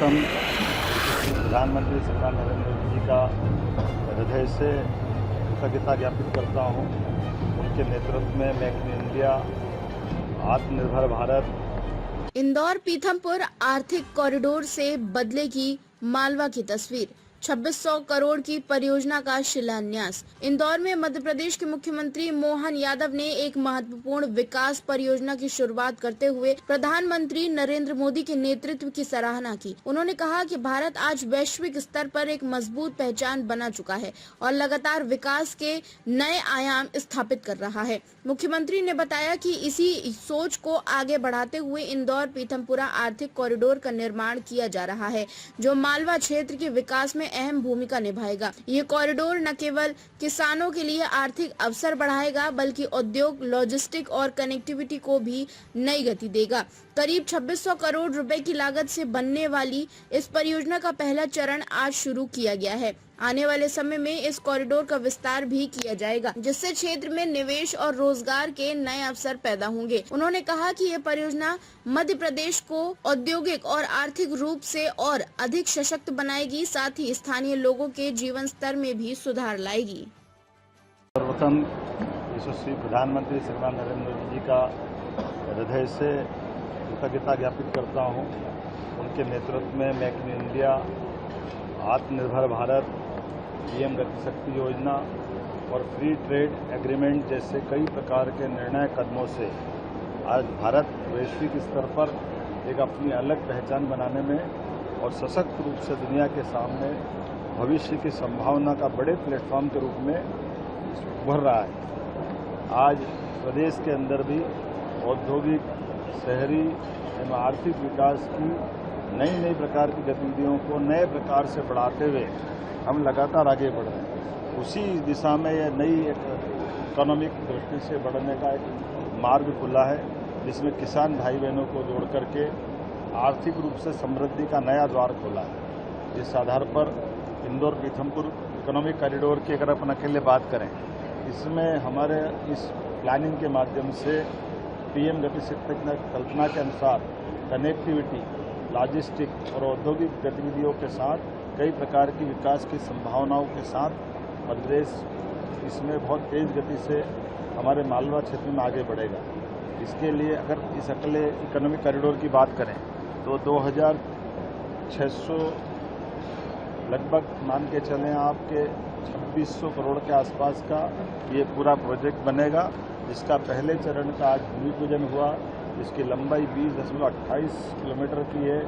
सर्वप्रथम प्रधानमंत्री श्रीमान नरेंद्र मोदी जी का हृदय से कृतज्ञता ज्ञापित करता हूँ। उनके नेतृत्व में मेक इन इंडिया, आत्मनिर्भर भारत। इंदौर पीथमपुर आर्थिक कॉरिडोर से बदलेगी मालवा की तस्वीर। 2600 करोड़ की परियोजना का शिलान्यास। इंदौर में मध्य प्रदेश के मुख्यमंत्री मोहन यादव ने एक महत्वपूर्ण विकास परियोजना की शुरुआत करते हुए प्रधानमंत्री नरेंद्र मोदी के नेतृत्व की सराहना की। उन्होंने कहा कि भारत आज वैश्विक स्तर पर एक मजबूत पहचान बना चुका है और लगातार विकास के नए आयाम स्थापित कर रहा है। मुख्यमंत्री ने बताया कि इसी सोच को आगे बढ़ाते हुए इंदौर पीथमपुरा आर्थिक कॉरिडोर का निर्माण किया जा रहा है, जो मालवा क्षेत्र के विकास में अहम भूमिका निभाएगा। ये कॉरिडोर न केवल किसानों के लिए आर्थिक अवसर बढ़ाएगा, बल्कि उद्योग, लॉजिस्टिक और कनेक्टिविटी को भी नई गति देगा। करीब 2600 करोड़ रुपए की लागत से बनने वाली इस परियोजना का पहला चरण आज शुरू किया गया है। आने वाले समय में इस कॉरिडोर का विस्तार भी किया जाएगा, जिससे क्षेत्र में निवेश और रोजगार के नए अवसर पैदा होंगे। उन्होंने कहा कि यह परियोजना मध्य प्रदेश को औद्योगिक और आर्थिक रूप से और अधिक सशक्त बनाएगी, साथ ही स्थानीय लोगों के जीवन स्तर में भी सुधार लाएगी। सर्वप्रथम यशस्वी प्रधानमंत्री श्रीमान नरेंद्र मोदी जी का हृदय से कृतज्ञता ज्ञापित करता हूँ। उनके नेतृत्व में मेक इन इंडिया, आत्मनिर्भर भारत, पीएम गति शक्ति योजना और फ्री ट्रेड एग्रीमेंट जैसे कई प्रकार के निर्णायक कदमों से आज भारत वैश्विक स्तर पर एक अपनी अलग पहचान बनाने में और सशक्त रूप से दुनिया के सामने भविष्य की संभावना का बड़े प्लेटफॉर्म के रूप में उभर रहा है। आज प्रदेश के अंदर भी औद्योगिक, शहरी एवं आर्थिक विकास की नई प्रकार की गतिविधियों को नए प्रकार से बढ़ाते हुए हम लगातार आगे बढ़ रहे हैं। उसी दिशा में यह नई एक इकोनॉमिक दृष्टि से बढ़ने का एक मार्ग खुला है, जिसमें किसान भाई बहनों को जोड़ करके आर्थिक रूप से समृद्धि का नया द्वार खोला है। इस आधार पर इंदौर पीथमपुर इकोनॉमिक कॉरिडोर की अगर अपन अकेले बात करें, इसमें हमारे इस प्लानिंग के माध्यम से पीएम गति शक्ति कल्पना के अनुसार कनेक्टिविटी, लॉजिस्टिक और औद्योगिक गतिविधियों के साथ कई प्रकार की विकास की संभावनाओं के साथ मध्य प्रदेश इसमें बहुत तेज़ गति से हमारे मालवा क्षेत्र में आगे बढ़ेगा। इसके लिए अगर इस अकेले इकोनॉमिक कॉरिडोर की बात करें तो 2600 लगभग मान के चलें आपके 2600 करोड़ के आसपास का ये पूरा प्रोजेक्ट बनेगा, जिसका पहले चरण का आज भूमि पूजन हुआ। इसकी लंबाई 20.28 किलोमीटर की है।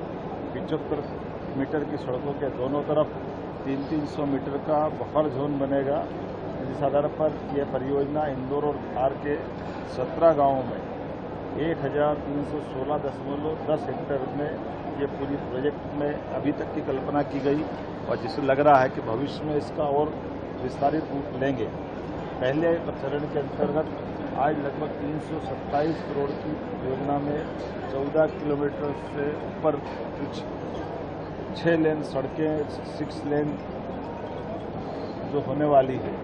75 मीटर की सड़कों के दोनों तरफ 300 मीटर का बफर जोन बनेगा, जिस आधार पर यह परियोजना इंदौर और धार के 17 गांवों में 1316.10 हेक्टेयर में ये पूरी प्रोजेक्ट में अभी तक की कल्पना की गई और जिससे लग रहा है कि भविष्य में इसका और विस्तारित रूप लेंगे। पहले चरण के अंतर्गत आज लगभग 327 करोड़ की योजना में 14 किलोमीटर से ऊपर कुछ 6 लेन सड़कें, 6 लेन जो होने वाली है,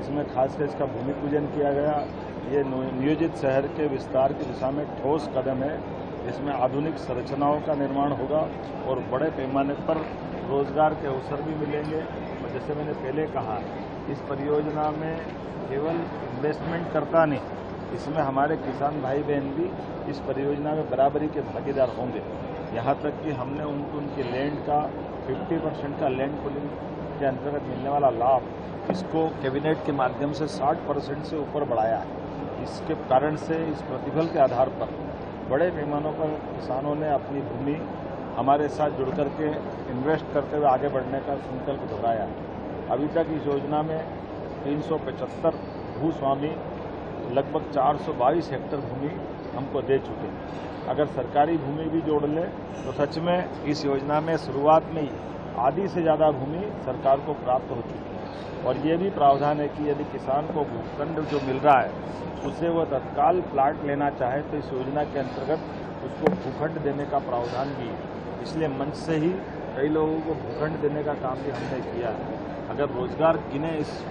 इसमें खासकर इसका भूमि पूजन किया गया। ये नियोजित शहर के विस्तार की दिशा में ठोस कदम है। इसमें आधुनिक संरचनाओं का निर्माण होगा और बड़े पैमाने पर रोजगार के अवसर भी मिलेंगे। और जैसे मैंने पहले कहा, इस परियोजना में केवल इन्वेस्टमेंट करता नहीं, इसमें हमारे किसान भाई बहन भी इस परियोजना में बराबरी के भागीदार होंगे। यहाँ तक कि हमने उनके लैंड का 50% का लैंड पूलिंग के अंतर्गत मिलने वाला लाभ, इसको कैबिनेट के माध्यम से 60% से ऊपर बढ़ाया है। इसके कारण से इस प्रतिफल के आधार पर बड़े पैमानों पर किसानों ने अपनी भूमि हमारे साथ जुड़ करके इन्वेस्ट करते हुए आगे बढ़ने का संकल्प दोहराया है। अभी तक इस योजना में 375 भूस्वामी लगभग 422 हेक्टेयर भूमि हमको दे चुके हैं। अगर सरकारी भूमि भी जोड़ ले तो सच में इस योजना में शुरुआत में ही आधी से ज़्यादा भूमि सरकार को प्राप्त हो चुकी है। और ये भी प्रावधान है कि यदि किसान को भूखंड जो मिल रहा है उससे वह तत्काल प्लाट लेना चाहे तो इस योजना के अंतर्गत उसको भूखंड देने का प्रावधान भी है। इसलिए मंच से ही कई लोगों को भूखंड देने का काम भी हमने किया है। अगर रोजगार गिने इस